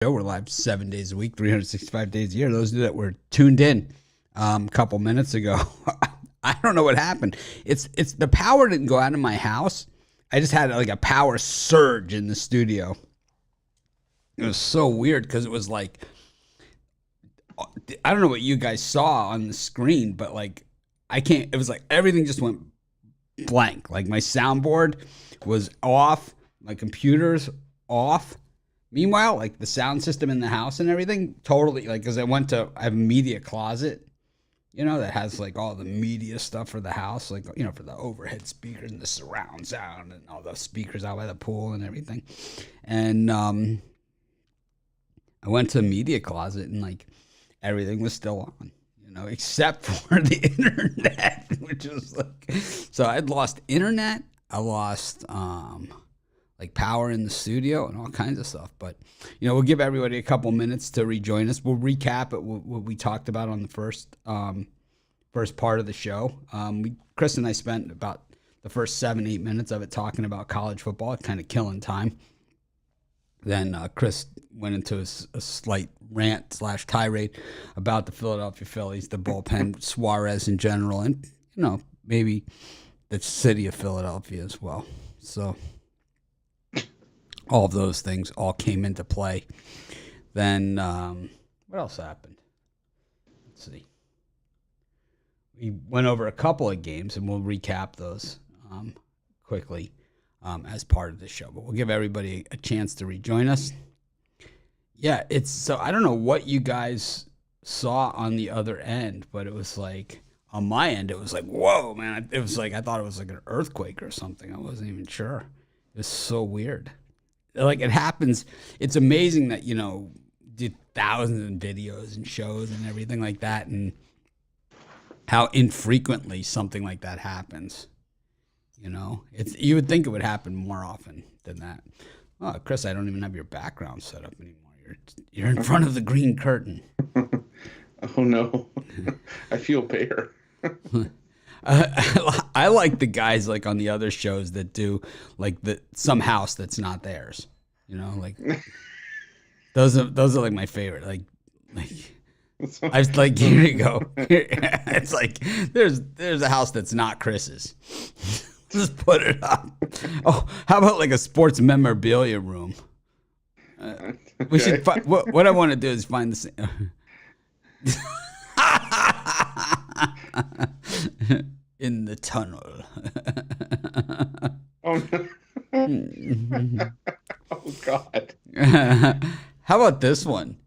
show. We're live 7 days a week, 365 days a year. Those that were tuned in a couple minutes ago, I don't know what happened. It's the power didn't go out of my house. I just had like a power surge in the studio. It was so weird because it was like, I don't know what you guys saw on the screen, but like it was like everything just went blank. Like my soundboard was off, my computer's off. Meanwhile, like the sound system in the house and everything, totally, like, because I have a media closet, that has like all the media stuff for the house, like, for the overhead speakers and the surround sound and all the speakers out by the pool and everything. And I went to the media closet and like everything was still on, except for the internet, which was like, so I'd lost internet. I lost, like power in the studio and all kinds of stuff. But, we'll give everybody a couple minutes to rejoin us. We'll recap what we talked about on the first part of the show. Chris and I spent about the first 7-8 minutes of it talking about college football, kind of killing time. Then Chris went into a slight rant / tirade about the Philadelphia Phillies, the bullpen, Suarez in general, and, maybe the city of Philadelphia as well. So all of those things all came into play. Then what else happened? Let's see. We went over a couple of games, and we'll recap those quickly as part of the show. But we'll give everybody a chance to rejoin us. Yeah, so I don't know what you guys saw on the other end, but it was like, on my end, it was like, whoa, man. It was like, I thought it was like an earthquake or something. I wasn't even sure. It was so weird. Like, it happens. It's amazing that, did thousands of videos and shows and everything like that, and how infrequently something like that happens. You would think it would happen more often than that. Oh, Chris, I don't even have your background set up anymore. You're in front of the green curtain. Oh no, I feel bare. I like the guys like on the other shows that do like some house that's not theirs. Like those are like my favorite. Like I was like, here you go. It's like there's a house that's not Chris's. Just put it up. Oh, how about like a sports memorabilia room? We should. What I want to do is find the same. In the tunnel. Oh no. Oh God. How about this one?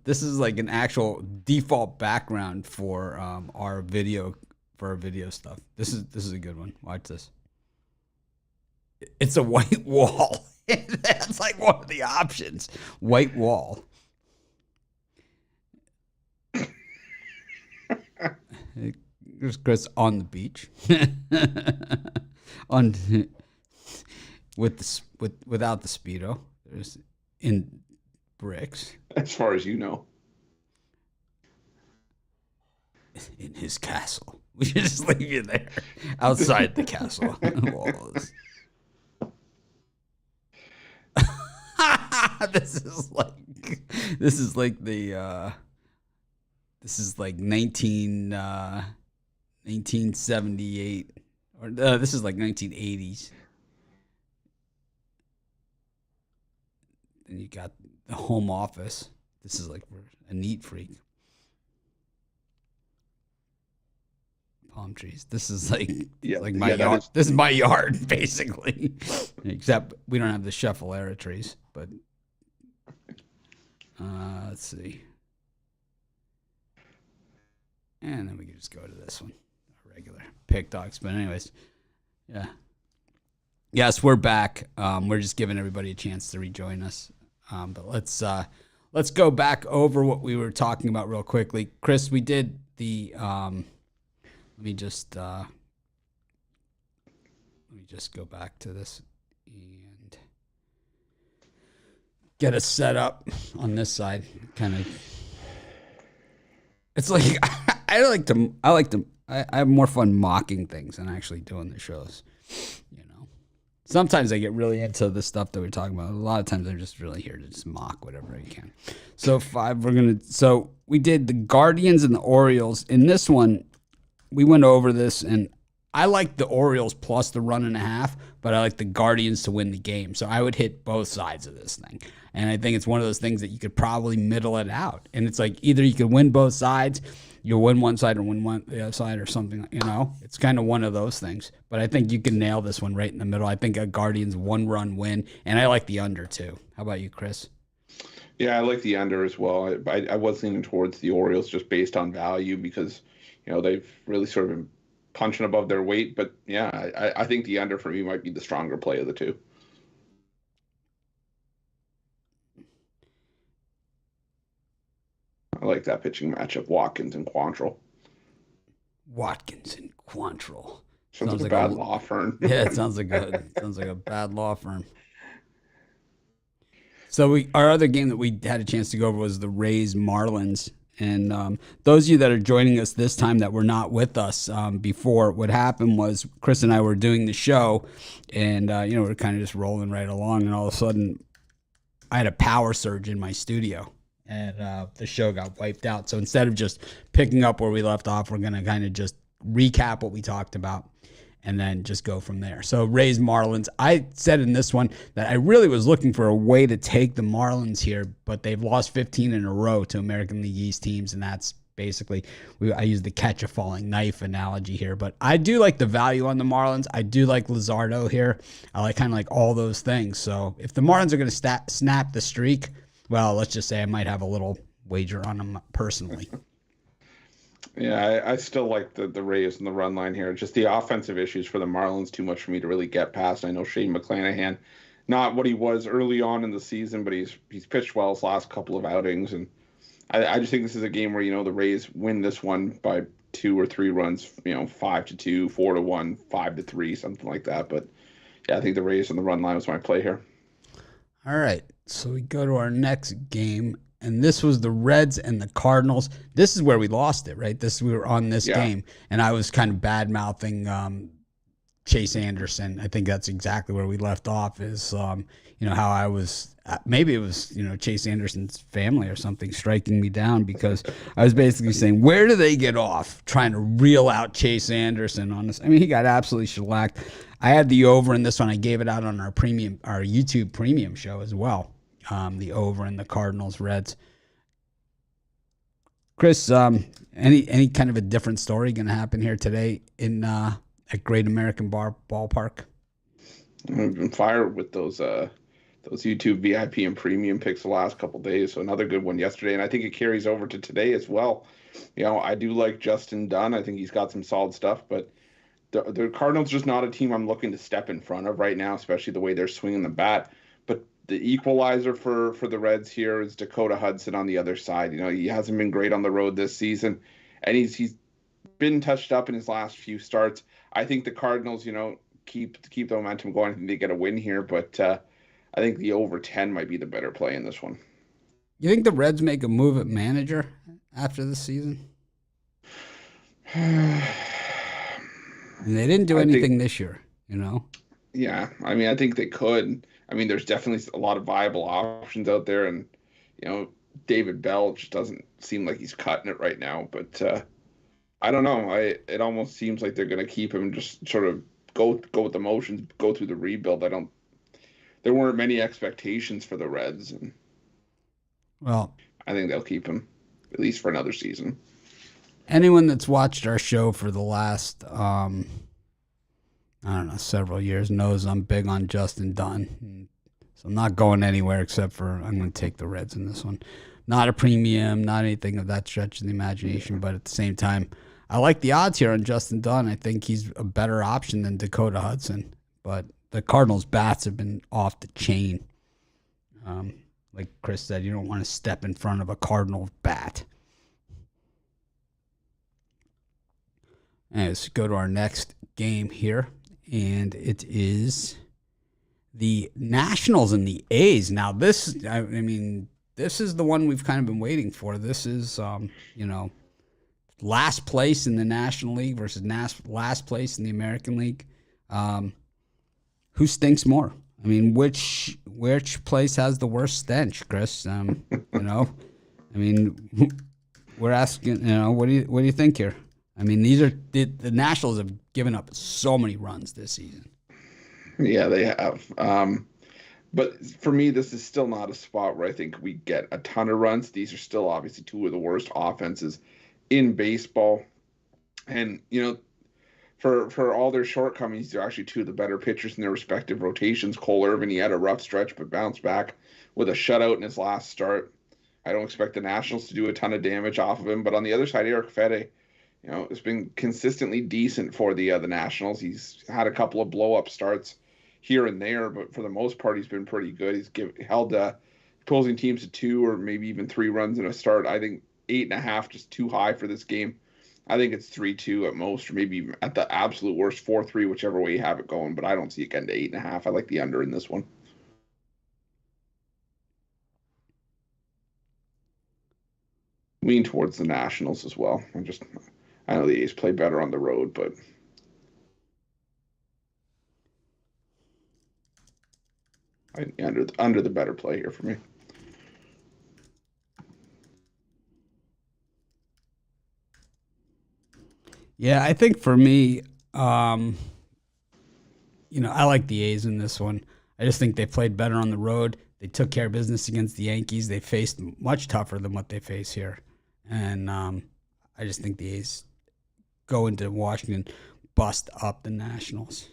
This is like an actual default background for our video stuff. This is a good one. Watch this. It's a white wall. That's like one of the options. White wall. There's Chris on the beach, without the Speedo. There's in bricks. As far as you know. In his castle. We should just leave you there, outside the castle walls. This is like 1978, or this is like 1980s. Then you got the home office. This is like a neat freak. Palm trees. This is like my yard. This is my yard, basically. Except we don't have the Schefflera trees, but let's see. And then we can just go to this one, a regular pick dogs. But anyways, yeah. Yes, we're back. We're just giving everybody a chance to rejoin us. But let's go back over what we were talking about real quickly. Chris, we did the. Let me just go back to this and get us set up on this side. Kind of. It's like I have more fun mocking things than actually doing the shows, Sometimes I get really into the stuff that we're talking about. A lot of times I'm just really here to just mock whatever I can. So we did the Guardians and the Orioles. In this one, we went over this, and I like the Orioles plus the 1.5, but I like the Guardians to win the game. So I would hit both sides of this thing. And I think it's one of those things that you could probably middle it out. And it's like either you could win both sides, you'll win one side or win the other side or something, It's kind of one of those things. But I think you can nail this one right in the middle. I think a Guardians 1-run win, and I like the under too. How about you, Chris? Yeah, I like the under as well. I was leaning towards the Orioles just based on value because, they've really sort of been punching above their weight. But yeah, I think the under for me might be the stronger play of the two. I like that pitching matchup, Watkins and Quantrill. Watkins and Quantrill. Sounds like a bad law firm. Yeah, it sounds like a bad law firm. So our other game that we had a chance to go over was the Rays Marlins. And those of you that are joining us this time that were not with us before, what happened was Chris and I were doing the show, and we're kind of just rolling right along, and all of a sudden I had a power surge in my studio. And the show got wiped out. So instead of just picking up where we left off, we're going to kind of just recap what we talked about and then just go from there. So Rays Marlins. I said in this one that I really was looking for a way to take the Marlins here, but they've lost 15 in a row to American League East teams, and that's basically, I use the catch a falling knife analogy here. But I do like the value on the Marlins. I do like Luzardo here. I like kind of like all those things. So if the Marlins are going to snap the streak, well, let's just say I might have a little wager on them personally. Yeah, I still like the Rays and the run line here. Just the offensive issues for the Marlins, too much for me to really get past. I know Shane McClanahan, not what he was early on in the season, but he's pitched well his last couple of outings. And I just think this is a game where, the Rays win this one by 2 or 3 runs, 5-2, 4-1, 5-3, something like that. But yeah, I think the Rays and the run line was my play here. All right, so we go to our next game, and this was the Reds and the Cardinals. This is where we lost it, right? We were on this game, and I was kind of bad-mouthing Chase Anderson. I think that's exactly where we left off is, how I was, maybe it was, Chase Anderson's family or something striking me down because I was basically saying, where do they get off trying to reel out Chase Anderson on this? I mean, he got absolutely shellacked. I had the over in this one. I gave it out on our YouTube premium show as well. The over in the Cardinals Reds. Chris, any kind of a different story going to happen here today at Great American Ballpark? I've been fired with those YouTube VIP and premium picks the last couple of days. So another good one yesterday, and I think it carries over to today as well. I do like Justin Dunn. I think he's got some solid stuff, but the Cardinals just not a team I'm looking to step in front of right now, especially the way they're swinging the bat. But the equalizer for the Reds here is Dakota Hudson on the other side. He hasn't been great on the road this season, and he's been touched up in his last few starts. I think the Cardinals, keep the momentum going. I think they get a win here, but I think the over 10 might be the better play in this one. You think the Reds make a move at manager after this season? And they didn't do anything this year, Yeah, I mean, I think they could. I mean, there's definitely a lot of viable options out there, and David Bell just doesn't seem like he's cutting it right now. But I don't know. It almost seems like they're going to keep him, just sort of go with the motions, go through the rebuild. There weren't many expectations for the Reds, and well, I think they'll keep him at least for another season. Anyone that's watched our show for the last, several years knows I'm big on Justin Dunn. So I'm not going anywhere except for I'm going to take the Reds in this one. Not a premium, not anything of that stretch of the imagination, but at the same time, I like the odds here on Justin Dunn. I think he's a better option than Dakota Hudson. But the Cardinals' bats have been off the chain. Like Chris said, you don't want to step in front of a Cardinal bat. Let's go to our next game here, and it is the Nationals and the A's. Now, this is the one we've kind of been waiting for. This is, last place in the National League versus last place in the American League. Who who stinks more? I mean, which place has the worst stench, Chris? I mean, we're asking, what do you think here? I mean, these are the Nationals have given up so many runs this season. Yeah, they have. But for me, this is still not a spot where I think we get a ton of runs. These are still obviously two of the worst offenses in baseball. And, for all their shortcomings, they're actually two of the better pitchers in their respective rotations. Cole Irvin, he had a rough stretch, but bounced back with a shutout in his last start. I don't expect the Nationals to do a ton of damage off of him. But on the other side, Eric Fede, has been consistently decent for the Nationals. He's had a couple of blow-up starts here and there, but for the most part, he's been pretty good. He's held opposing teams to 2 or maybe even 3 runs in a start. I think 8.5 just too high for this game. I think it's 3-2 at most, or maybe even at the absolute worst 4-3, whichever way you have it going. But I don't see it getting to 8.5. I like the under in this one. Lean towards the Nationals as well. I know the A's play better on the road, but under the better play here for me. Yeah, I think for me, I like the A's in this one. I just think they played better on the road. They took care of business against the Yankees. They faced much tougher than what they face here. And I just think the A's go into Washington, bust up the Nationals.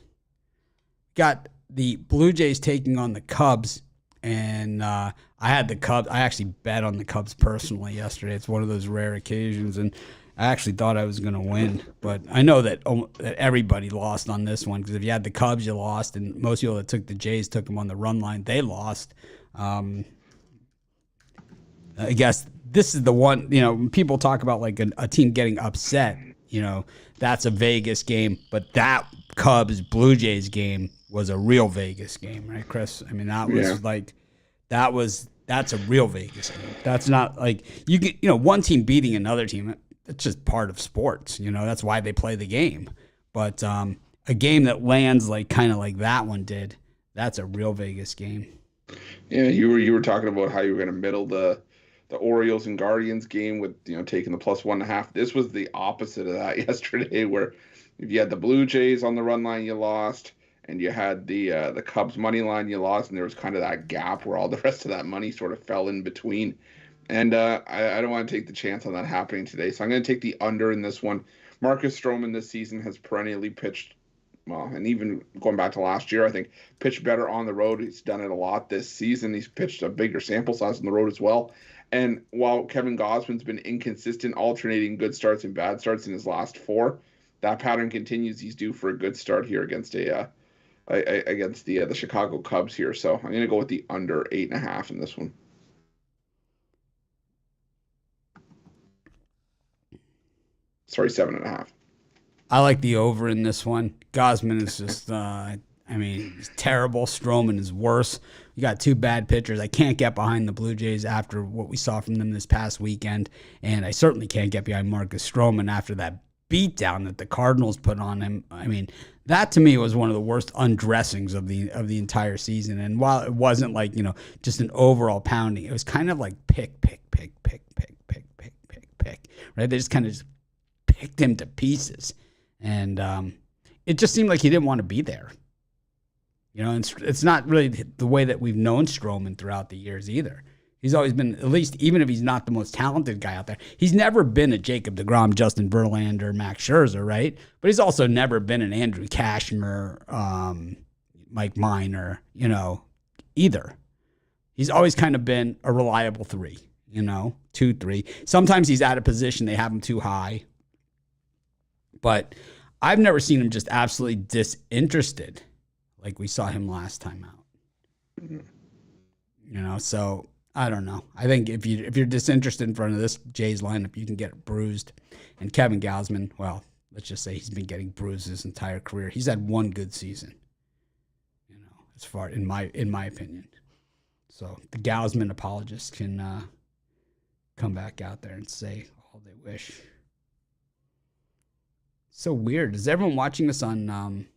Got the Blue Jays taking on the Cubs, and I had the Cubs. I actually bet on the Cubs personally yesterday. It's one of those rare occasions, and I actually thought I was going to win. But I know that everybody lost on this one, because if you had the Cubs, you lost, and most people that took the Jays took them on the run line. They lost. I guess this is the one, when people talk about like a team getting upset, that's a Vegas game, but that Cubs Blue Jays game was a real Vegas game, right, Chris? I mean, that was that's a real Vegas game. That's not like you get, one team beating another team. It's just part of sports, that's why they play the game. But a game that lands like kind of like that one did, that's a real Vegas game. Yeah, you were talking about how you were going to middle the Orioles and Guardians game with taking the +1.5. This was the opposite of that yesterday, where if you had the Blue Jays on the run line, you lost, and you had the Cubs money line, you lost, and there was kind of that gap where all the rest of that money sort of fell in between. And I don't want to take the chance on that happening today, so I'm going to take the under in this one. Marcus Stroman this season has perennially pitched well, and even going back to last year, I think pitched better on the road. He's done it a lot this season. He's pitched a bigger sample size on the road as well. And while Kevin Gausman's been inconsistent, alternating good starts and bad starts in his last 4, that pattern continues. He's due for a good start here against the Chicago Cubs here. So I'm going to go with the under 8.5 in this one. Sorry, 7.5. I like the over in this one. Gausman is just, he's terrible. Stroman is worse. You got 2 bad pitchers. I can't get behind the Blue Jays after what we saw from them this past weekend, and I certainly can't get behind Marcus Stroman after that beatdown that the Cardinals put on him. I mean, that to me was one of the worst undressings of the entire season. And while it wasn't like, just an overall pounding, it was kind of like pick, right? They just kind of picked him to pieces. And it just seemed like he didn't want to be there. And it's not really the way that we've known Stroman throughout the years either. He's always been, at least even if he's not the most talented guy out there, he's never been a Jacob deGrom, Justin Verlander, Max Scherzer, right? But he's also never been an Andrew Cashner, Mike Minor, either. He's always kind of been a reliable 3, 2, 3. Sometimes he's out of position. They have him too high. But I've never seen him just absolutely disinterested like we saw him last time out. So I don't know. I think if you're disinterested in front of this Jays lineup, you can get bruised. And Kevin Gausman, well, let's just say he's been getting bruised his entire career. He's had one good season, as far in my opinion. So the Gausman apologists can come back out there and say all they wish. So weird. Is everyone watching this on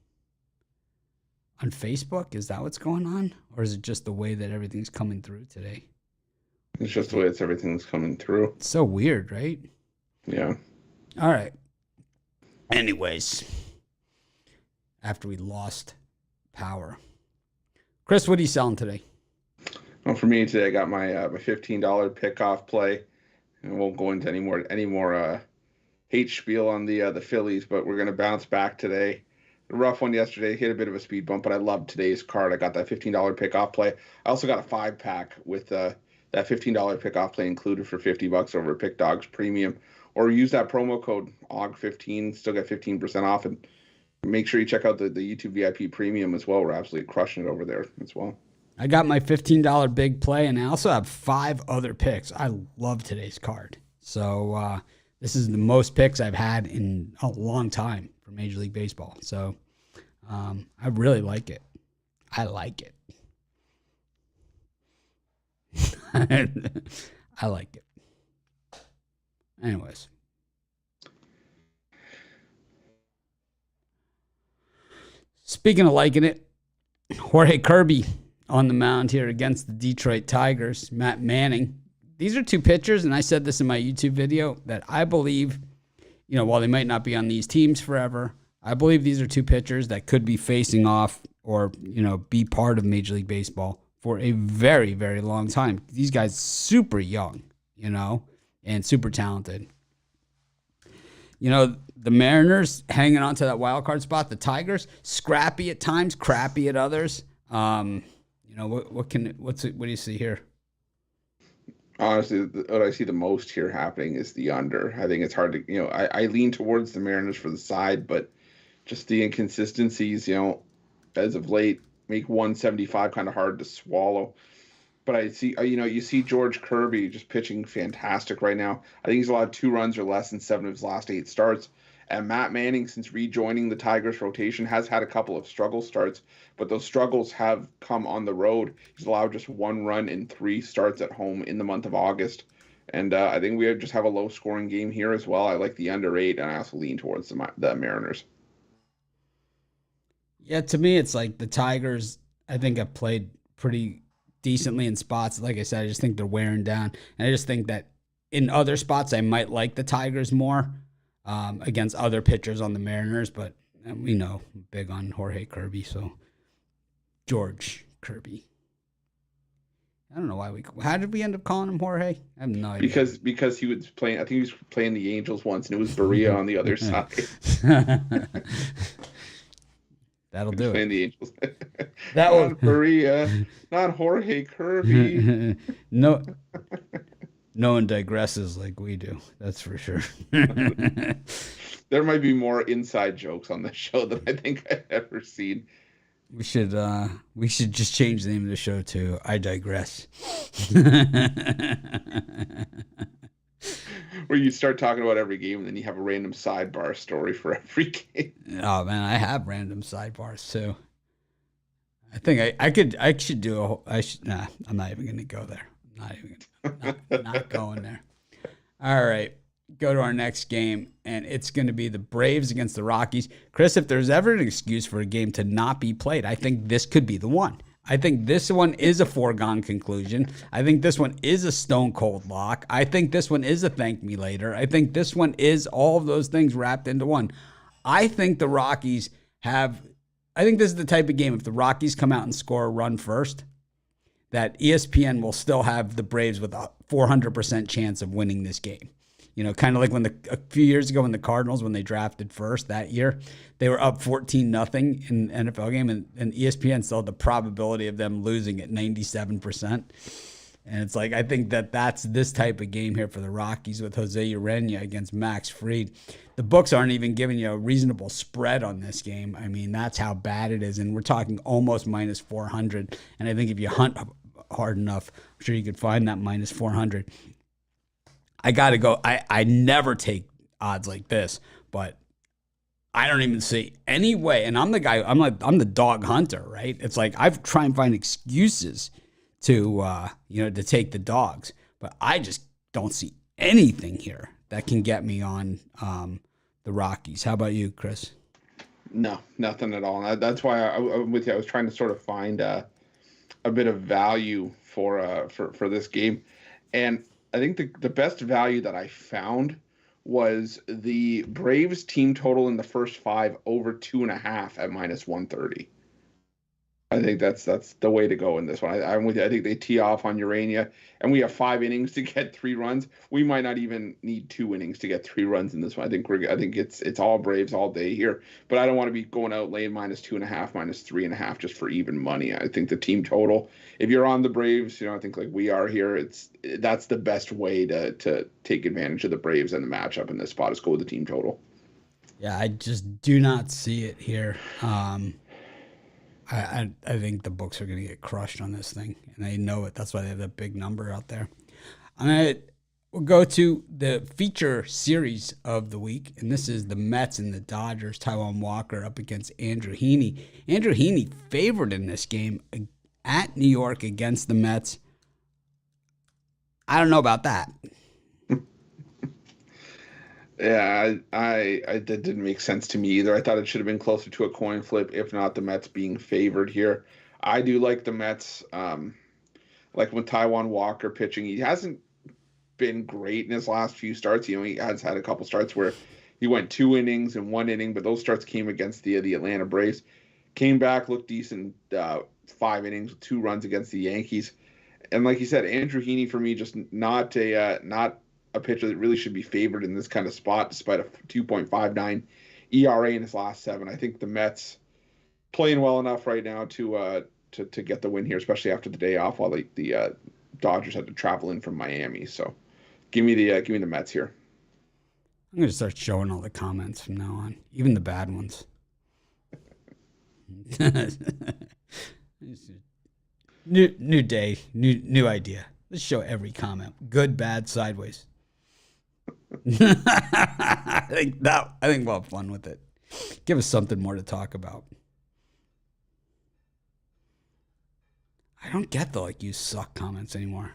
on Facebook? Is that what's going on? Or is it just the way that everything's coming through today? It's just the way everything's coming through. It's so weird, right? Yeah. All right. Anyways, after we lost power. Chris, what are you selling today? Well, for me today, I got my my $15 pickoff play. And I won't go into any more hate spiel on the Phillies, but we're gonna bounce back today. A rough one yesterday, hit a bit of a speed bump, but I love today's card. I got that $15 pickoff play. I also got a 5-pack with that $15 pickoff play included for $50 over at Pick Dogs Premium. Or use that promo code OG15, still get 15% off, and make sure you check out the YouTube VIP Premium as well. We're absolutely crushing it over there as well. I got my $15 big play, and I also have 5 other picks. I love today's card. So this is the most picks I've had in a long time for Major League Baseball. So I really like it. I like it. I like it. Anyways. Speaking of liking it, Jorge Kirby on the mound here against the Detroit Tigers, Matt Manning. These are 2 pitchers, and I said this in my YouTube video, that I believe, while they might not be on these teams forever, I believe these are 2 pitchers that could be facing off or, be part of Major League Baseball for a very, very long time. These guys super young, and super talented. The Mariners hanging on to that wild card spot. The Tigers, scrappy at times, crappy at others. What do you see here? Honestly, what I see the most here happening is the under. I think it's hard to, I lean towards the Mariners for the side, but just the inconsistencies, as of late, make 175 kind of hard to swallow. But I see, you see George Kirby just pitching fantastic right now. I think he's allowed 2 runs or less in 7 of his last 8 starts. And Matt Manning, since rejoining the Tigers rotation, has had a couple of struggle starts, but those struggles have come on the road. He's allowed just 1 run in 3 starts at home in the month of August. And I think we just have a low-scoring game here as well. I like the under 8, and I also lean towards the Mariners. Yeah, to me, it's like the Tigers, I think, have played pretty decently in spots. Like I said, I just think they're wearing down. And I just think that in other spots, I might like the Tigers more against other pitchers on the Mariners. But we know, I'm big on Jorge Kirby. So George Kirby. I don't know how did we end up calling him Jorge? I have no idea. Because he was playing, I think he was playing the Angels once, and it was Berea on the other side. That'll do it. The Angels. That was Berea, not Jorge Kirby. No one digresses like we do. That's for sure. There might be more inside jokes on this show than I think I've ever seen. We should just change the name of the show to I Digress. Where you start talking about every game and then you have a random sidebar story for every game. Oh man, I have random sidebars too. I think I should do nah, I'm not even gonna go there. Not going there. All right. Go to our next game, and it's going to be the Braves against the Rockies. Chris, if there's ever an excuse for a game to not be played, I think this could be the one. I think this one is a foregone conclusion. I think this one is a stone cold lock. I think this one is a thank me later. I think this one is all of those things wrapped into one. I think the Rockies I think this is the type of game, if the Rockies come out and score a run first, that ESPN will still have the Braves with a 400% chance of winning this game. Kind of like a few years ago when the Cardinals, when they drafted first that year, they were up 14-0 in the NFL game, and ESPN still had the probability of them losing at 97%. And it's like, I think that's this type of game here for the Rockies with Jose Urena against Max Fried. The books aren't even giving you a reasonable spread on this game. I mean, that's how bad it is. And we're talking almost minus 400. And I think if you hunt hard enough, I'm sure you could find that minus 400. I got to go. I never take odds like this, but I don't even see any way. And I'm the guy, I'm the dog hunter, right? It's like I've tried and find excuses to, to take the dogs, but I just don't see anything here that can get me on the Rockies. How about you, Chris? No, nothing at all. And that's why I'm with you. I was trying to sort of find a bit of value for this game, and I think the best value that I found was the Braves team total in the first five over 2.5 at -130. I think that's the way to go in this one. I'm with you. I think they tee off on Urania, and we have 5 innings to get 3 runs. We might not even need 2 innings to get 3 runs in this one. I think it's all Braves all day here. But I don't want to be going out laying -2.5, -3.5 just for even money. I think the team total, if you're on the Braves, I think like we are here, that's the best way to take advantage of the Braves and the matchup in this spot is go with the team total. Yeah, I just do not see it here. I think the books are going to get crushed on this thing, and they know it. That's why they have that big number out there. We'll go to the feature series of the week, and this is the Mets and the Dodgers. Taijuan Walker up against Andrew Heaney. Andrew Heaney favored in this game at New York against the Mets. I don't know about that. Yeah, I that didn't make sense to me either. I thought it should have been closer to a coin flip, if not the Mets being favored here. I do like the Mets. Like when Taijuan Walker pitching, he hasn't been great in his last few starts. He has had a couple starts where he went 2 innings and 1 inning, but those starts came against the Atlanta Braves. Came back, looked decent, 5 innings with 2 runs against the Yankees. And like you said, Andrew Heaney for me just not a pitcher that really should be favored in this kind of spot, despite a 2.59 ERA in his last 7. I think the Mets playing well enough right now to get the win here, especially after the day off, while the Dodgers had to travel in from Miami. So, give me the Mets here. I'm going to start showing all the comments from now on, even the bad ones. New day, new idea. Let's show every comment, good, bad, sideways. I think we'll have fun with it. Give us something more to talk about. I don't get the you suck comments anymore.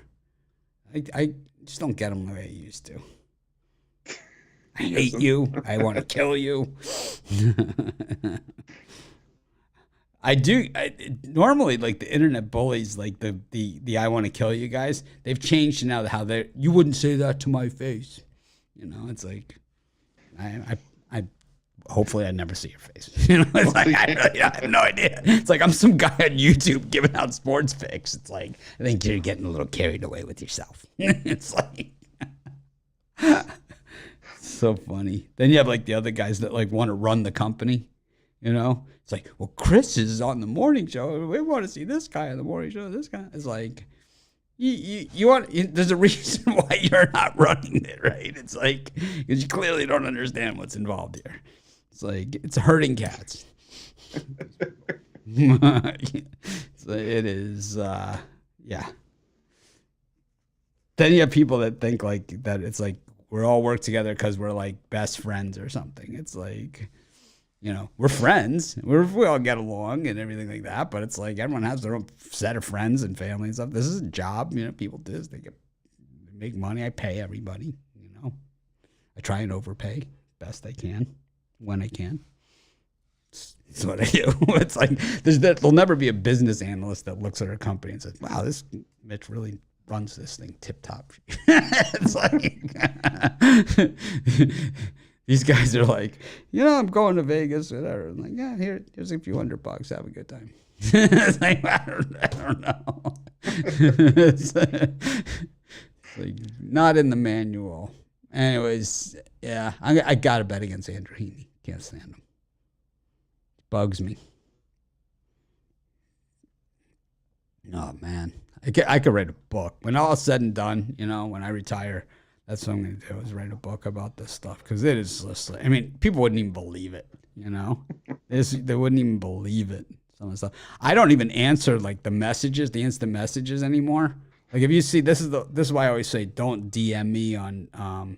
I just don't get them the way I used to. I hate you. I want to kill you. I do. Normally, the internet bullies, the I want to kill you guys. They've changed now to how you wouldn't say that to my face. It's like, I hopefully I never see your face. It's like I have no idea. It's like I'm some guy on YouTube giving out sports picks. It's like I think you're getting a little carried away with yourself. It's like so funny. Then you have the other guys that want to run the company. It's like, well, Chris is on the morning show. We want to see this guy on the morning show. This guy is like, you want. There's a reason why you're not running it, right? It's like because you clearly don't understand what's involved here. It's like it's herding cats. So it is, yeah. Then you have people that think that it's like we're all work together because we're best friends or something. It's like. We're friends. We all get along and everything like that. But it's like everyone has their own set of friends and family and stuff. This is a job. People do this. They make money. I pay everybody. I try and overpay best I can when I can. That's what I do. It's like there'll never be a business analyst that looks at our company and says, "Wow, this Mitch really runs this thing tip top." It's like. These guys are like, I'm going to Vegas, whatever. I'm like, yeah, here's a few $100. Have a good time. It's like, I don't know. It's like not in the manual. Anyways, yeah, I got to bet against Andrew Heaney. Can't stand him. Bugs me. Oh, man. I could write a book. When all is said and done, when I retire, that's what I'm going to do is write a book about this stuff because it is just, people wouldn't even believe it, They wouldn't even believe it. Some of the stuff. I don't even answer the messages, the instant messages anymore. If you see, this is why I always say don't DM me on,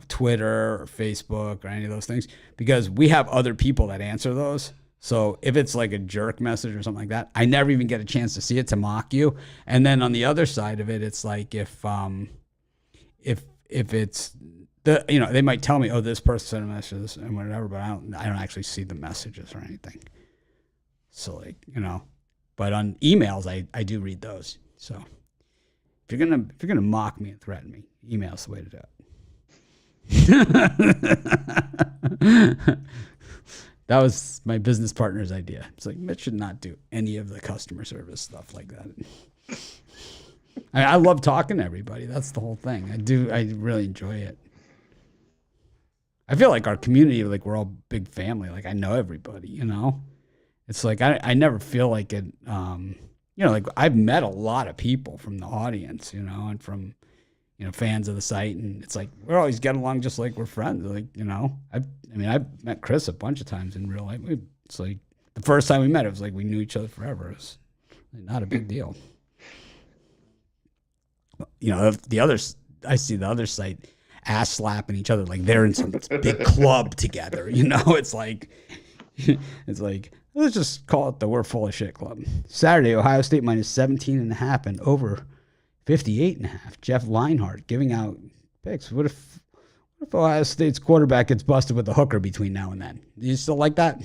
Twitter or Facebook or any of those things because we have other people that answer those. So if it's a jerk message or something like that, I never even get a chance to see it to mock you. And then on the other side of it, it's if if it's they might tell me, oh, this person sent a message and whatever, but I don't actually see the messages or anything. So like, but on emails, I do read those. So if you're gonna mock me and threaten me, email's the way to do it. That was my business partner's idea. It's like, Mitch should not do any of the customer service stuff like that. I love talking to everybody. That's the whole thing. I really enjoy it. I feel like our community, like we're all big family. Like I know everybody, It's like I never feel like it. Like I've met a lot of people from the audience, and from fans of the site, and it's like we're always getting along just like we're friends. Like I've met Chris a bunch of times in real life. It's like the first time we met, it was like we knew each other forever. It was not a big deal. The others, I see the other site ass slapping each other like they're in some big club together. It's like let's just call it the We're Full of Shit club. Saturday, Ohio State minus 17.5 and over 58.5. Jeff Leinhart giving out picks. What if Ohio State's quarterback gets busted with a hooker between now and then? Do you still like that?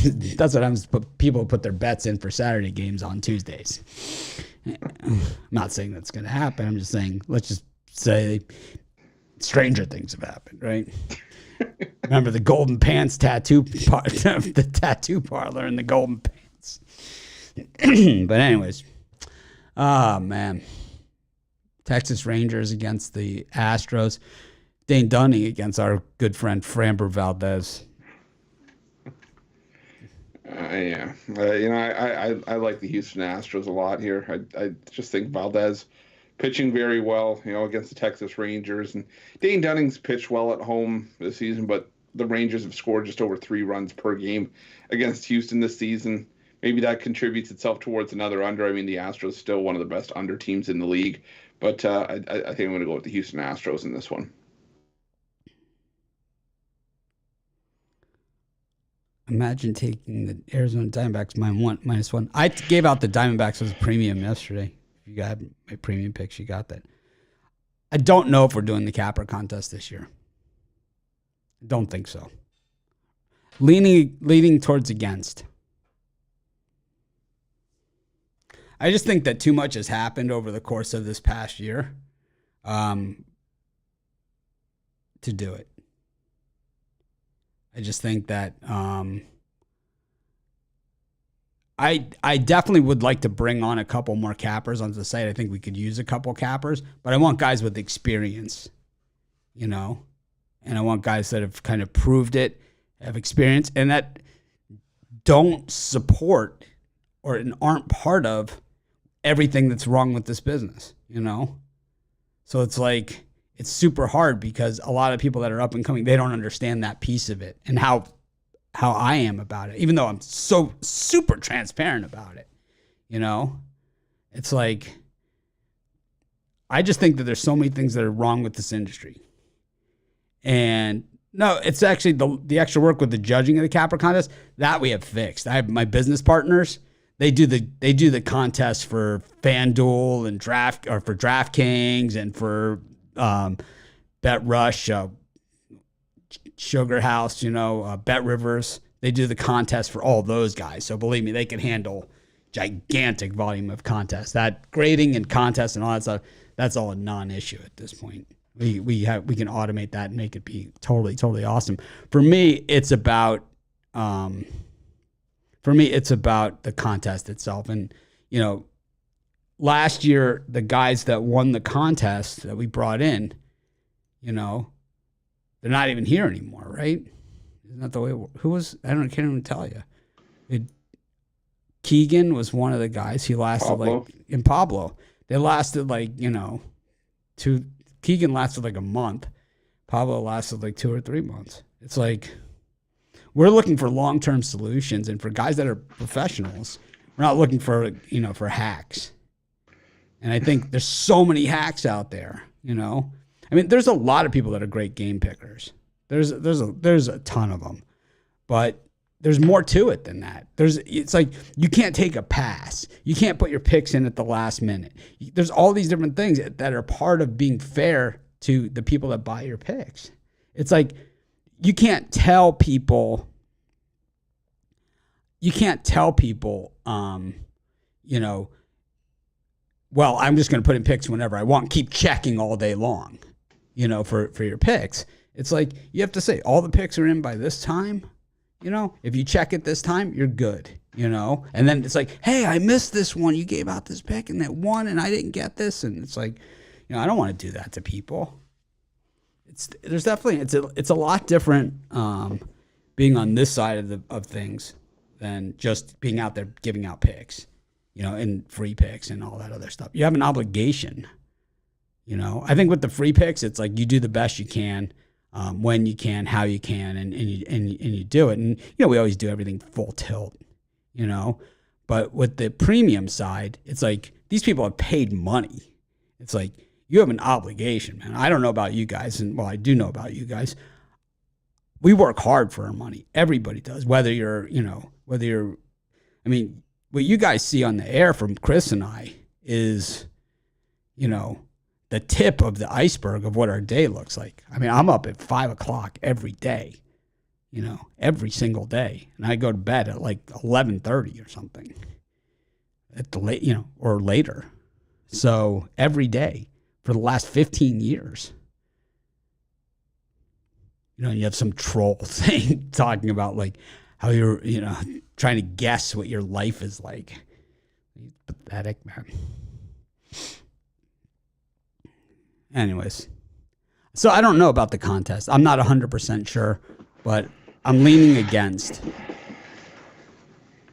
That's what happens. People put their bets in for Saturday games on Tuesdays. I'm not saying that's going to happen. I'm just saying, let's just say stranger things have happened, right? Remember the golden pants tattoo, the tattoo parlor and the golden pants. But anyways, man, Texas Rangers against the Astros. Dane Dunning against our good friend Framber Valdez. Yeah. I like the Houston Astros a lot here. I just think Valdez pitching very well, against the Texas Rangers. And Dane Dunning's pitched well at home this season, but the Rangers have scored just over 3 runs per game against Houston this season. Maybe that contributes itself towards another under. I mean, the Astros still one of the best under teams in the league. But I think I'm going to go with the Houston Astros in this one. Imagine taking the Arizona Diamondbacks -1. I gave out the Diamondbacks as a premium yesterday. If you got my premium picks, you got that. I don't know if we're doing the Capper contest this year. Don't think so. Leaning towards against. I just think that too much has happened over the course of this past year to do it. I just think that I definitely would like to bring on a couple more cappers onto the site. I think we could use a couple cappers, but I want guys with experience, and I want guys that have kind of proved it, have experience, and that don't support or aren't part of everything that's wrong with this business, So it's like, it's super hard because a lot of people that are up and coming, they don't understand that piece of it and how I am about it, even though I'm so super transparent about it. It's like, I just think that there's so many things that are wrong with this industry. And no, it's actually the extra work with the judging of the Capper contest that we have fixed. I have my business partners. They do the contest for FanDuel and for DraftKings and for Bet Rush, Sugar House, Bet Rivers. They do the contest for all those guys. So believe me, they can handle gigantic volume of contests. That grading and contests and all that stuff, that's all a non-issue at this point. We can automate that and make it be totally, totally awesome. For me, it's about the contest itself. And, last year, the guys that won the contest that we brought in, they're not even here anymore, right? Isn't that the way? I can't even tell you. Keegan was one of the guys. He lasted in Pablo. They lasted Keegan lasted like a month. Pablo lasted like 2 or 3 months. It's like, we're looking for long-term solutions, and for guys that are professionals, we're not looking for, for hacks. And I think there's so many hacks out there, I mean, there's a lot of people that are great game pickers. There's a ton of them, but there's more to it than that. It's like, you can't take a pass. You can't put your picks in at the last minute. There's all these different things that are part of being fair to the people that buy your picks. It's like you can't tell people, you know, well, I'm just going to put in picks whenever I want, keep checking all day long, you know, for your picks. It's like you have to say all the picks are in by this time. You know, if you check it this time, you're good, you know? And then it's like, hey, I missed this one. You gave out this pick and that one, and I didn't get this. And it's like, you know, I don't want to do that to people. It's a lot different being on this side of things than just being out there giving out picks, you know, and free picks and all that other stuff. You have an obligation, you know? I think with the free picks, it's like you do the best you can. When you can, how you can, and you do it. And, you know, we always do everything full tilt, you know. But with the premium side, it's like these people have paid money. It's like you have an obligation, man. I don't know about you guys, and well, I do know about you guys. We work hard for our money. Everybody does, whether you're, I mean, what you guys see on the air from Chris and I is, you know, the tip of the iceberg of what our day looks like. I mean, I'm up at 5 o'clock every day, you know, every single day. And I go to bed at like 11:30 or something at the late, you know, or later. So every day for the last 15 years, you know, you have some troll thing talking about like how you're, you know, trying to guess what your life is like. Pathetic, man. Anyways, so I don't know about the contest. I'm not 100% sure, but I'm leaning against.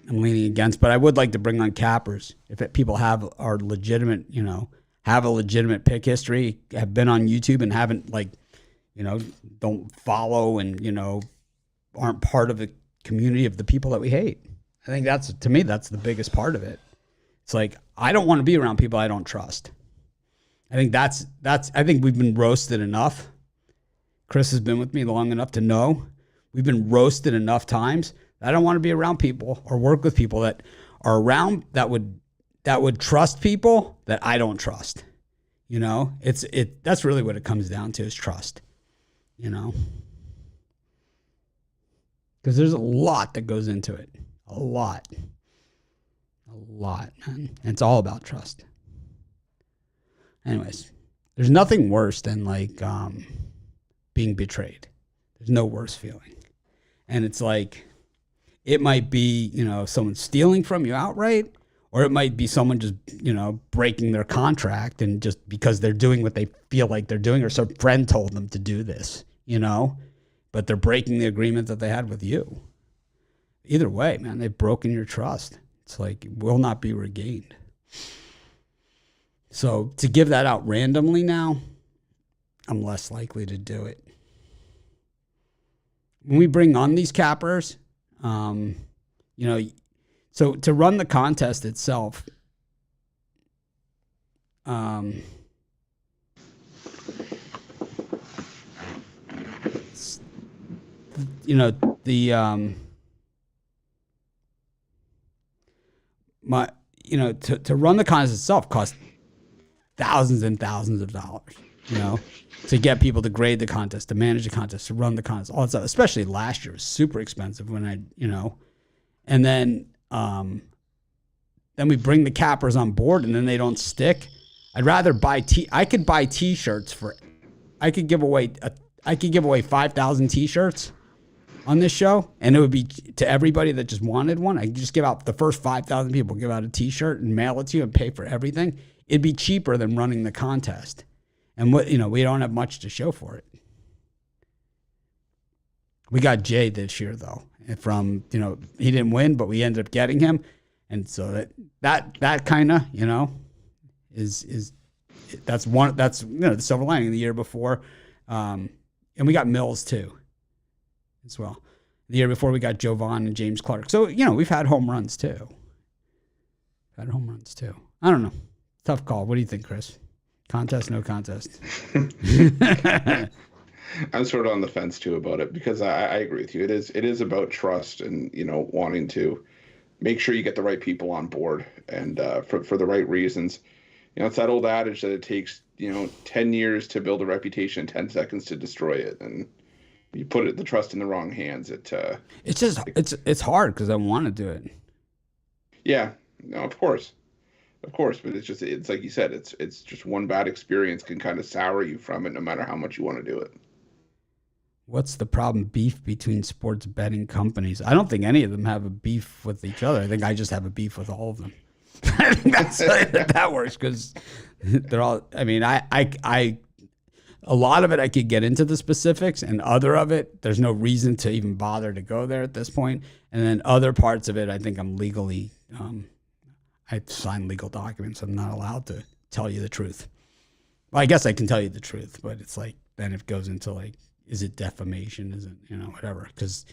But I would like to bring on cappers. If people are legitimate, you know, have a legitimate pick history, have been on YouTube and haven't, like, you know, don't follow and, you know, aren't part of the community of the people that we hate. I think to me, that's the biggest part of it. It's like, I don't want to be around people I don't trust. I think I think we've been roasted enough. Chris has been with me long enough to know we've been roasted enough times. I don't want to be around people or work with people that are around that would trust people that I don't trust. You know, that's really what it comes down to, is trust, you know, because there's a lot that goes into it. A lot, man. And it's all about trust. Anyways, there's nothing worse than like being betrayed. There's no worse feeling. And it's like, it might be, you know, someone stealing from you outright, or it might be someone just, you know, breaking their contract and just because they're doing what they feel like they're doing, or some friend told them to do this, you know, but they're breaking the agreement that they had with you. Either way, man, they've broken your trust. It's like, it will not be regained. So to give that out randomly now, I'm less likely to do it. When we bring on these cappers, you know, so to run the contest itself, you know, to run the contest itself costs thousands and thousands of dollars, you know, to get people to grade the contest, to manage the contest, to run the contest, all that stuff. Especially last year, it was super expensive when you know, and then we bring the cappers on board and then they don't stick. I'd rather I could buy t-shirts I could give away 5,000 t-shirts on this show, and it would be to everybody that just wanted one. I could just give out the first 5,000 people, give out a t-shirt and mail it to you and pay for everything. It'd be cheaper than running the contest. And we don't have much to show for it. We got Jay this year though, from, you know, he didn't win, but we ended up getting him. And so that kind of, you know, that's you know, the silver lining. The year before, and we got Mills too, as well. The year before we got Jovan and James Clark. So, you know, we've had home runs too. I don't know. Tough call. What do you think, Chris? Contest, no contest? I'm sort of on the fence too about it, because I agree with you. It is about trust and, you know, wanting to make sure you get the right people on board and for the right reasons. It's that old adage that it takes 10 years to build a reputation and 10 seconds to destroy it, and you put the trust in the wrong hands. It's just it's hard because I want to do it. Yeah, no, of course, but it's like you said, it's just one bad experience can kind of sour you from it, no matter how much you want to do it. What's the problem? Beef between sports betting companies. I don't think any of them have a beef with each other. I think I just have a beef with all of them. I think that works because they're all. I mean, I a lot of it I could get into the specifics, and other of it there's no reason to even bother to go there at this point. And then other parts of it, I think I'm legally. I signed legal documents. I'm not allowed to tell you the truth. Well, I guess I can tell you the truth, but it's like then it goes into like. Is it defamation? Is it whatever? Because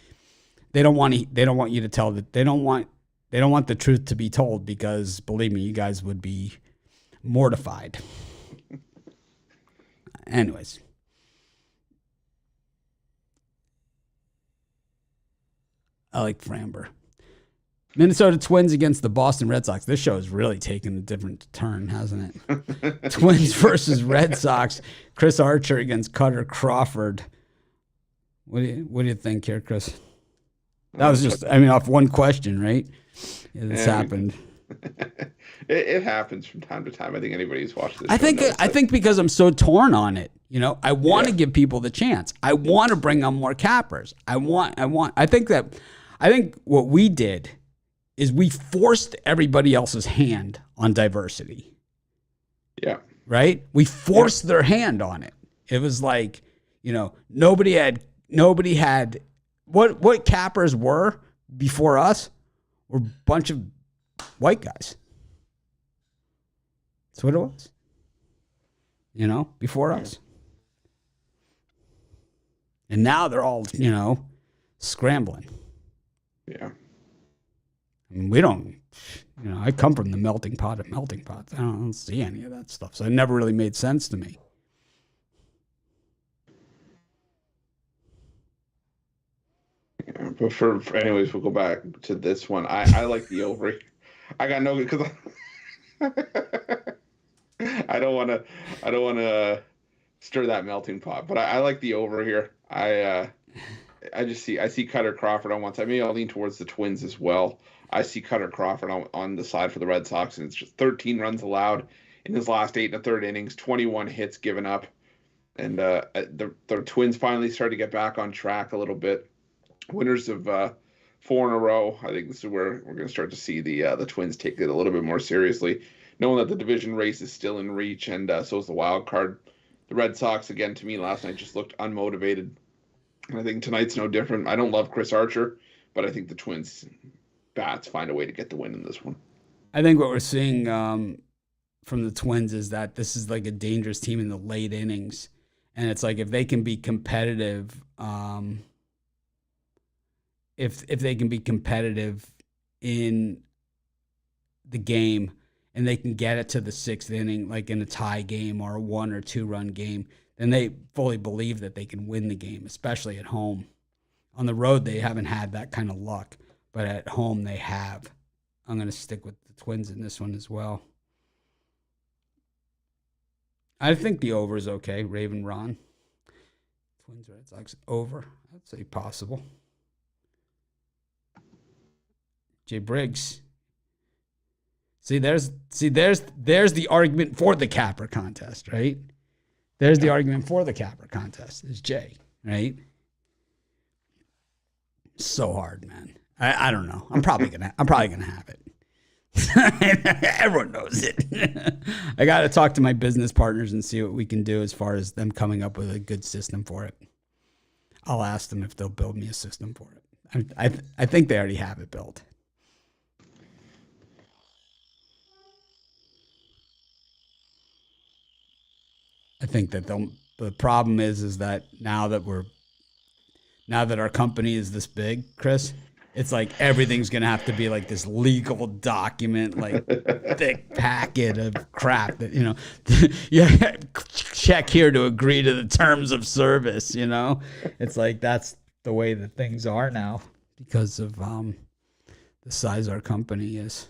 they don't want you to tell that they don't want the truth to be told because believe me, you guys would be mortified. Anyways, I like Framber. Minnesota Twins against the Boston Red Sox. This show has really taken a different turn, hasn't it? Twins versus Red Sox. Chris Archer against Cutter Crawford. What do you think here, Chris? That was just, off one question, right? Yeah, this happened. It happens from time to time. I think anybody who's watched this. I think because I'm so torn on it, I want to give people the chance. I want to bring on more cappers. I think what we did is we forced everybody else's hand on diversity. Yeah. Right? We forced their hand on it. It was like, nobody had what cappers were before us were a bunch of white guys. That's what it was. Before us. And now they're all, scrambling. Yeah. I mean, we don't, I come from the melting pot of melting pots. I don't see any of that stuff. So it never really made sense to me. Yeah, but for anyways, we'll go back to this one. I like the over. I got no because I don't want to stir that melting pot, but I like the over here. I see Cutter Crawford on one side. Maybe I'll lean towards the Twins as well. I see Cutter Crawford on the side for the Red Sox, and it's just 13 runs allowed in his last 8 1/3 innings, 21 hits given up, and the Twins finally started to get back on track a little bit. Winners of 4 in a row. I think this is where we're going to start to see the Twins take it a little bit more seriously, knowing that the division race is still in reach, and so is the wild card. The Red Sox, again, to me, last night just looked unmotivated, and I think tonight's no different. I don't love Chris Archer, but I think the Twins bats find a way to get the win in this one. I think what we're seeing from the Twins is that this is like a dangerous team in the late innings, and it's like if they can be competitive. If they can be competitive in the game and they can get it to the 6th inning, like in a tie game or a 1 or 2 run game, then they fully believe that they can win the game, especially at home. On the road, they haven't had that kind of luck, but at home they have. I'm going to stick with the Twins in this one as well. I think the over is okay. Raven Ron. Twins Red Sox over. I'd say possible. Jay Briggs. See, there's the argument for the capper contest, right? There's the argument for the capper contest is Jay, right? So hard, man. I don't know. I'm probably gonna have it. Everyone knows it. I got to talk to my business partners and see what we can do as far as them coming up with a good system for it. I'll ask them if they'll build me a system for it. I think they already have it built. I think that the problem is that now that our company is this big, Chris, it's like everything's going to have to be like this legal document, like thick packet of crap that, yeah, check here to agree to the terms of service, It's like that's the way that things are now because of the size our company is.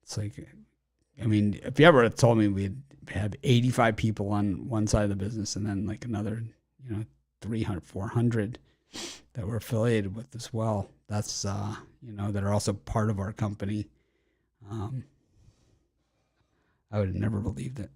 It's like I mean, if you ever had told me we'd have 85 people on one side of the business and then like another, 300, 400 that we're affiliated with as well, that's, that are also part of our company. I would have never believed it.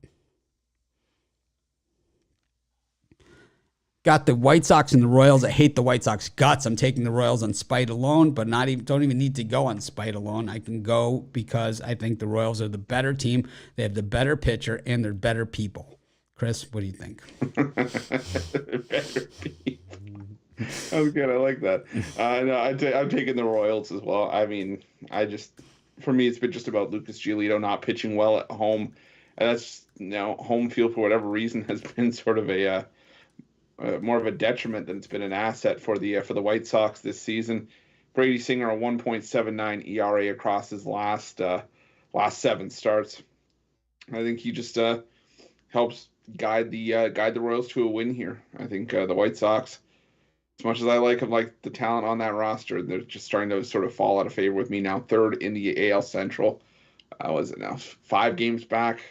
Got the White Sox and the Royals. I hate the White Sox guts. I'm taking the Royals on spite alone, but don't even need to go on spite alone. I can go because I think the Royals are the better team. They have the better pitcher and they're better people. Chris, what do you think? Better people. That was good. I like that. No, I'm taking the Royals as well. I mean, for me, it's been just about Lucas Giolito not pitching well at home. And that's, home field for whatever reason has been sort of a more of a detriment than it's been an asset for the White Sox this season. Brady Singer a 1.79 ERA across his last 7 starts. I think he just helps guide the Royals to a win here. I think the White Sox, as much as I like the talent on that roster, they're just starting to sort of fall out of favor with me now. 3rd in the AL Central. Was it now 5 games back?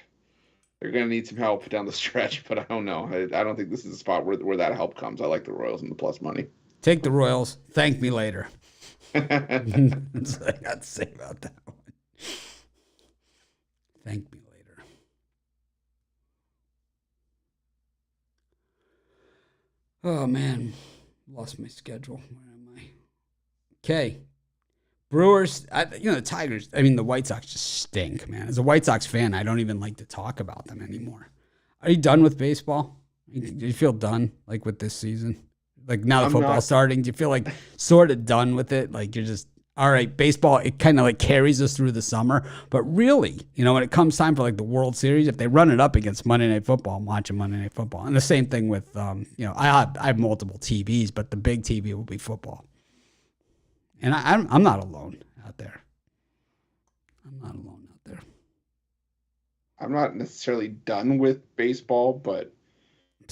They're going to need some help down the stretch, but I don't know. I don't think this is a spot where that help comes. I like the Royals and the plus money. Take the Royals. Thank me later. That's what I got to say about that one. Thank me later. Oh, man. Lost my schedule. Where am I? Okay. Brewers, the Tigers, the White Sox just stink, man. As a White Sox fan, I don't even like to talk about them anymore. Are you done with baseball? Do you feel done, with this season? Now the football's starting, do you feel sort of done with it? You're just, all right, baseball, it kind of carries us through the summer. But really, when it comes time for the World Series, if they run it up against Monday Night Football, I'm watching Monday Night Football. And the same thing with, I have multiple TVs, but the big TV will be football. And I'm not alone out there. I'm not necessarily done with baseball, but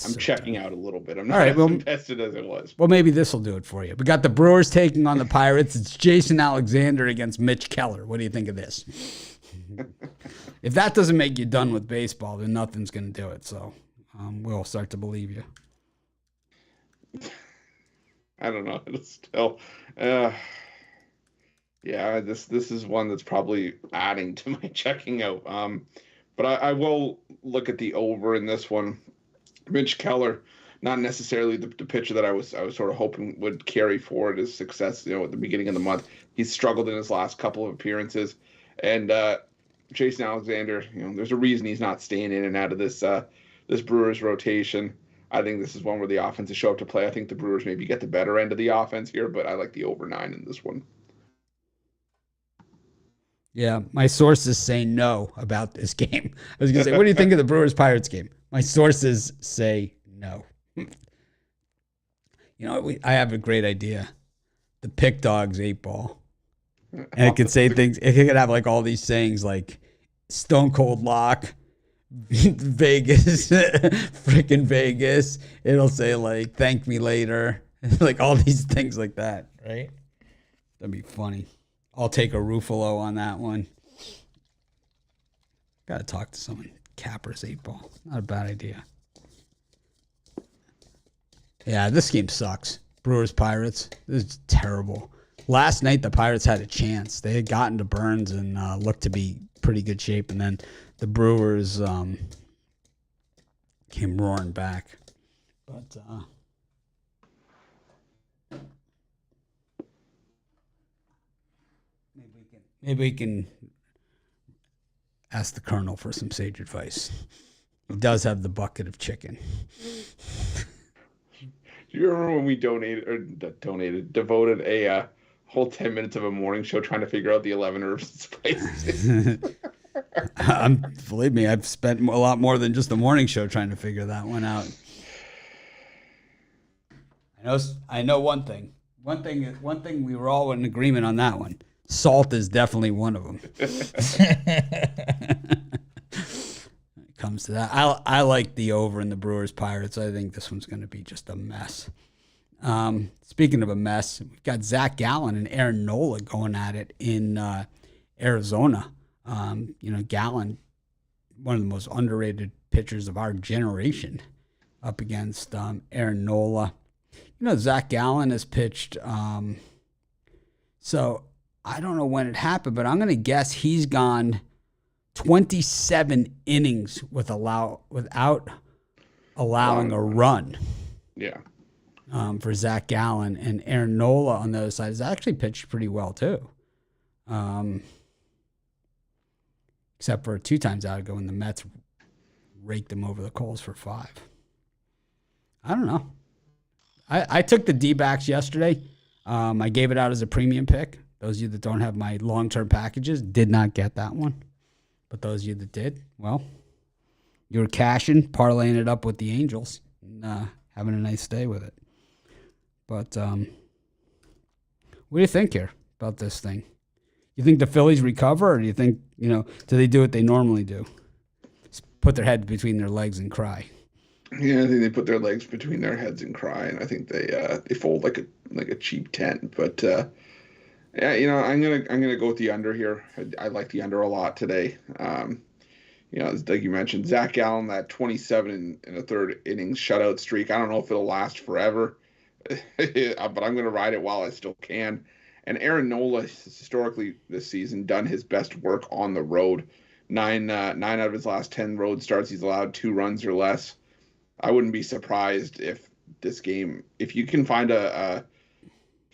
I'm checking out a little bit. I'm not as invested as it was. Well, maybe this will do it for you. We got the Brewers taking on the Pirates. It's Jason Alexander against Mitch Keller. What do you think of this? If that doesn't make you done with baseball, then nothing's going to do it. So we'll start to believe you. I don't know. It'll still, this is one that's probably adding to my checking out. But I will look at the over in this one. Mitch Keller, not necessarily the pitcher that I was sort of hoping would carry forward his success. At the beginning of the month, he's struggled in his last couple of appearances, and Jason Alexander, there's a reason he's not staying in and out of this Brewers rotation. I think this is one where the offenses show up to play. I think the Brewers maybe get the better end of the offense here, but I like the over 9 in this one. Yeah, my sources say no about this game. I was going to say, what do you think of the Brewers-Pirates game? My sources say no. I have a great idea. The Pick Dogs 8-ball. And it could say things. It could have all these sayings like Stone Cold Lock, Vegas, freaking Vegas. It'll say thank me later. All these things like that, right? That'd be funny. I'll take a Ruffalo on that one. Got to talk to someone. Capper's 8-ball. Not a bad idea. Yeah, this game sucks. Brewers Pirates. This is terrible. Last night the Pirates had a chance. They had gotten to Burns and looked to be pretty good shape, and then the Brewers came roaring back. But maybe we can ask the Colonel for some sage advice. He does have the bucket of chicken. Do you remember when we devoted a whole 10 minutes of a morning show trying to figure out the 11 herbs and spices? Believe me, I've spent a lot more than just the morning show trying to figure that one out. I know one thing. One thing we were all in agreement on that one. Salt is definitely one of them. It comes to that. I like the over in the Brewers Pirates. I think this one's going to be just a mess. Speaking of a mess, we've got Zach Gallen and Aaron Nola going at it in Arizona. Gallen one of the most underrated pitchers of our generation up against Aaron Nola. Zach Gallen has pitched. So I don't know when it happened, but I'm going to guess he's gone 27 innings without allowing a run. Yeah. For Zach Gallen, and Aaron Nola on the other side has actually pitched pretty well too. Except for 2 times out ago when the Mets raked him over the coals for 5. I don't know. I took the D-backs yesterday. I gave it out as a premium pick. Those of you that don't have my long-term packages did not get that one. But those of you that did, well, you were cashing, parlaying it up with the Angels, and having a nice day with it. But what do you think here about this thing? You think the Phillies recover, or do you think, do they do what they normally do? Just put their head between their legs and cry? Yeah, I think they put their legs between their heads and cry, and I think they fold like a cheap tent. But yeah, I'm gonna go with the under here. I like the under a lot today. Like you mentioned, Zach Gallen, that 27 in a third innings shutout streak. I don't know if it'll last forever, but I'm gonna ride it while I still can. And Aaron Nola has historically this season done his best work on the road. Nine out of his last 10 road starts, he's allowed 2 runs or less. I wouldn't be surprised if this game, if you can find a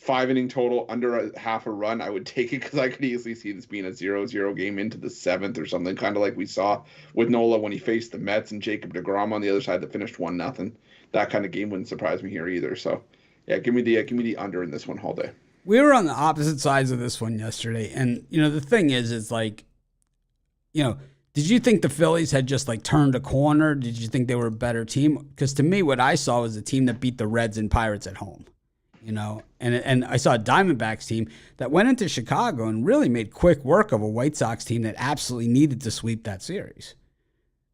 5-inning total under a half a run, I would take it, because I could easily see this being a 0-0 game into the 7th or something, kind of like we saw with Nola when he faced the Mets and Jacob deGrom on the other side that finished 1-0. That kind of game wouldn't surprise me here either. So, yeah, give me the under in this one all day. We were on the opposite sides of this one yesterday, and the thing is like, did you think the Phillies had just like turned a corner? Did you think they were a better team? Because to me, what I saw was a team that beat the Reds and Pirates at home. And I saw a Diamondbacks team that went into Chicago and really made quick work of a White Sox team that absolutely needed to sweep that series.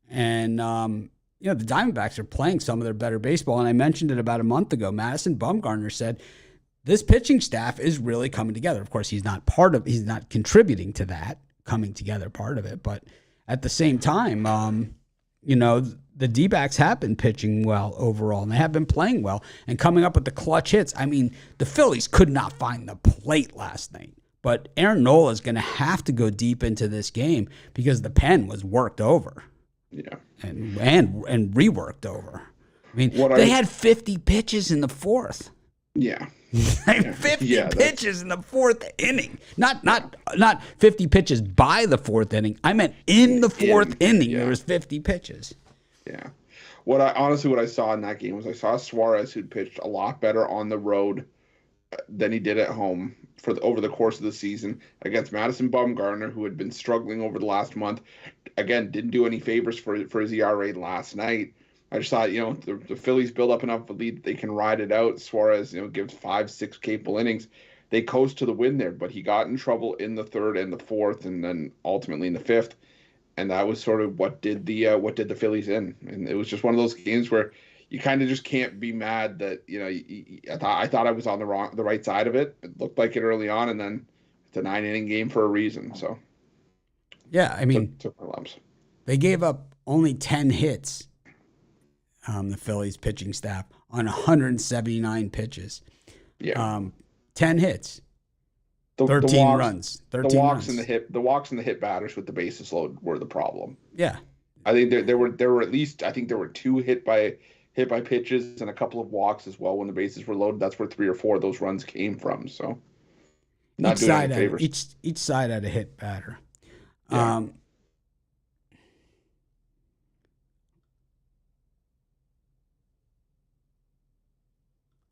And, the Diamondbacks are playing some of their better baseball. And I mentioned it about a month ago. Madison Bumgarner said, this pitching staff is really coming together. Of course, he's not contributing to that coming together part of it. But at the same time, the D-backs have been pitching well overall, and they have been playing well and coming up with the clutch hits. I mean, the Phillies could not find the plate last night, but Aaron Nola is going to have to go deep into this game because the pen was worked over. Yeah. And reworked over. I mean, they had 50 pitches in the 4th. Yeah. 50 pitches in the 4th inning. Not 50 pitches by the 4th inning. I meant in the 4th inning, there was 50 pitches. Yeah. What I saw in that game was I saw Suarez, who'd pitched a lot better on the road than he did at home over the course of the season, against Madison Bumgarner, who had been struggling over the last month. Again, didn't do any favors for his ERA last night. I just thought, the Phillies build up enough of a lead, they can ride it out. Suarez, gives 5-6 capable innings. They coast to the win there, but he got in trouble in the 3rd and the 4th, and then ultimately in the 5th. And that was sort of what did the Phillies in. And it was just one of those games where you kind of just can't be mad that, I thought I was on the right side of it. It looked like it early on, and then it's a 9-inning game for a reason. So, yeah, I mean, took my lumps. They gave up only 10 hits, the Phillies pitching staff, on 179 pitches. Yeah. 10 hits. 13 runs. 13 the walks runs. The walks and the hit batters with the bases loaded were the problem. Yeah. I think there were at least, I think there were 2 hit by pitches and a couple of walks as well when the bases were loaded. That's where 3 or 4 of those runs came from. So not doing any favors. Each side had a hit batter. Yeah.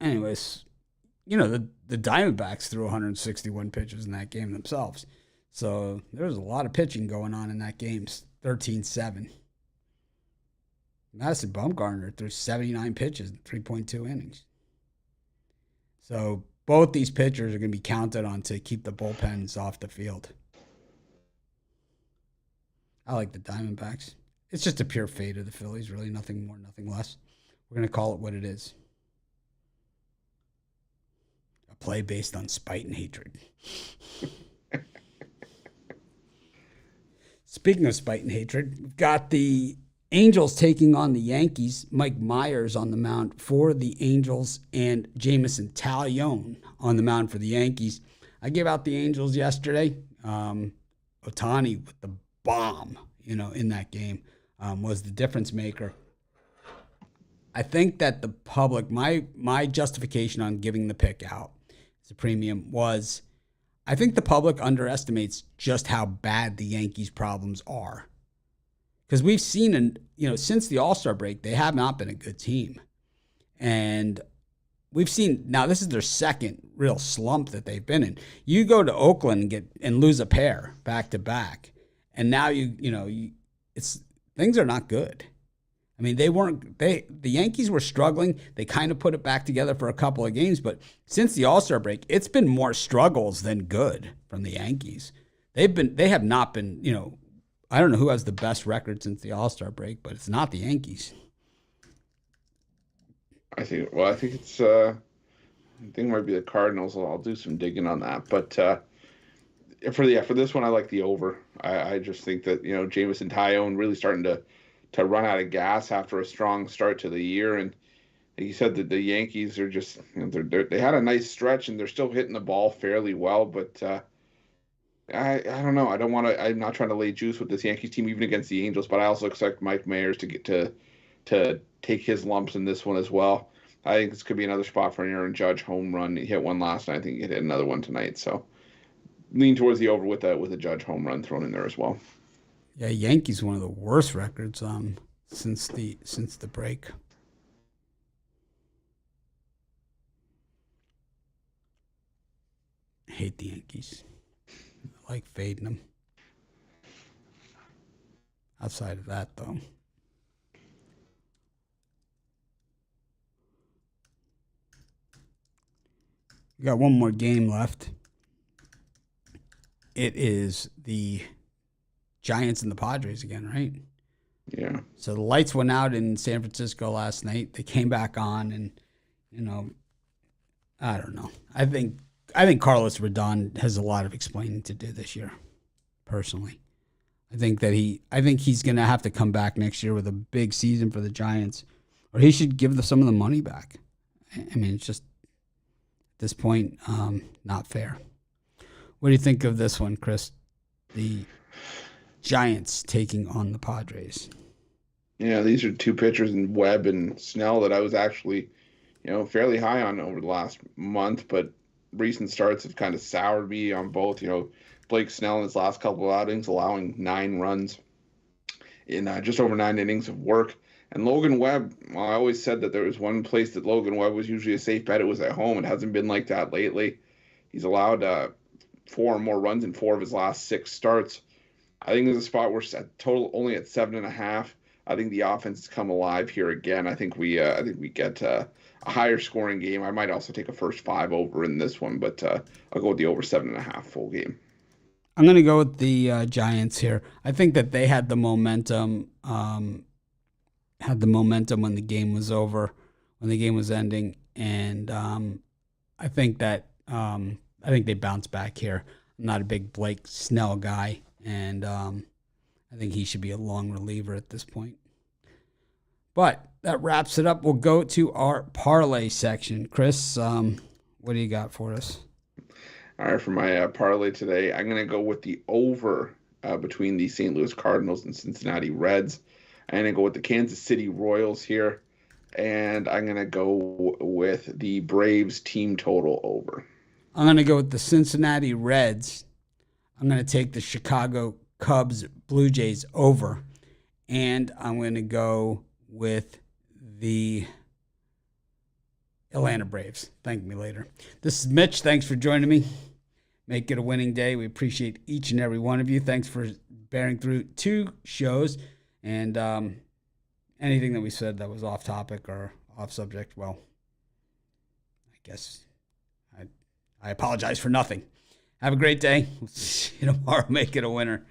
Anyways, the Diamondbacks threw 161 pitches in that game themselves. So there was a lot of pitching going on in that game, 13-7. Madison Bumgarner threw 79 pitches in 3.2 innings. So both these pitchers are going to be counted on to keep the bullpens off the field. I like the Diamondbacks. It's just a pure fate of the Phillies, really, nothing more, nothing less. We're going to call it what it is. A play based on spite and hatred. Speaking of spite and hatred, we've got the Angels taking on the Yankees. Mike Myers on the mound for the Angels and Jamison Taillon on the mound for the Yankees. I gave out the Angels yesterday. Ohtani with the bomb, in that game was the difference maker. I think that the public, my justification on giving the pick out as a premium was, I think the public underestimates just how bad the Yankees' problems are. Because we've seen, since the All-Star break, they have not been a good team. And we've seen, now this is their second real slump that they've been in. You go to Oakland and lose a pair back to back. And now things are not good. I mean, the Yankees were struggling. They kind of put it back together for a couple of games, but since the All-Star break, it's been more struggles than good from the Yankees. They have not been, I don't know who has the best record since the All-Star break, but it's not the Yankees. I think it's, I think it might be the Cardinals. I'll do some digging on that. But for this one, I like the over. I just think that, Jamison Taillon really starting to run out of gas after a strong start to the year. And he said that the Yankees are just, they had a nice stretch and they're still hitting the ball fairly well, but I don't know. I'm not trying to lay juice with this Yankees team, even against the Angels, but I also expect Mike Myers to get to take his lumps in this one as well. I think this could be another spot for an Aaron Judge home run. He hit one last night. I think he hit another one tonight. So lean towards the over with a Judge home run thrown in there as well. Yeah, Yankees one of the worst records since the break. I hate the Yankees. I like fading them. Outside of that, though. We got one more game left. It is the Giants and the Padres again, right? Yeah. So the lights went out in San Francisco last night. They came back on, and I don't know. I think Carlos Rodon has a lot of explaining to do this year. Personally, I think he's going to have to come back next year with a big season for the Giants, or he should give some of the money back. I mean, it's just at this point not fair. What do you think of this one, Chris? The Giants taking on the Padres. Yeah, these are two pitchers in Webb and Snell that I was actually, fairly high on over the last month, but recent starts have kind of soured me on both. Blake Snell in his last couple of outings allowing 9 runs in just over 9 innings of work. And Logan Webb, well, I always said that there was one place that Logan Webb was usually a safe bet. It was at home. It hasn't been like that lately. He's allowed 4 or more runs in 4 of his last 6 starts. I think there's a spot where total only at 7.5. I think the offense has come alive here again. I think we get a higher scoring game. I might also take a first 5 over in this one, but I'll go with the over 7.5 full game. I'm going to go with the Giants here. I think that they had the momentum. When the game was over, when the game was ending, and I think they bounced back here. I'm not a big Blake Snell guy, and I think he should be a long reliever at this point. But that wraps it up. We'll go to our parlay section. Chris, what do you got for us? All right, for my parlay today, I'm going to go with the over between the St. Louis Cardinals and Cincinnati Reds. I'm going to go with the Kansas City Royals here, and I'm going to go with the Braves team total over. I'm going to go with the Cincinnati Reds. I'm going to take the Chicago Cubs Blue Jays over, and I'm going to go with the Atlanta Braves. Thank me later. This is Mitch. Thanks for joining me. Make it a winning day. We appreciate each and every one of you. Thanks for bearing through 2 shows. And anything that we said that was off topic or off subject, well, I guess I apologize for nothing. Have a great day. We'll see you tomorrow. Make it a winner.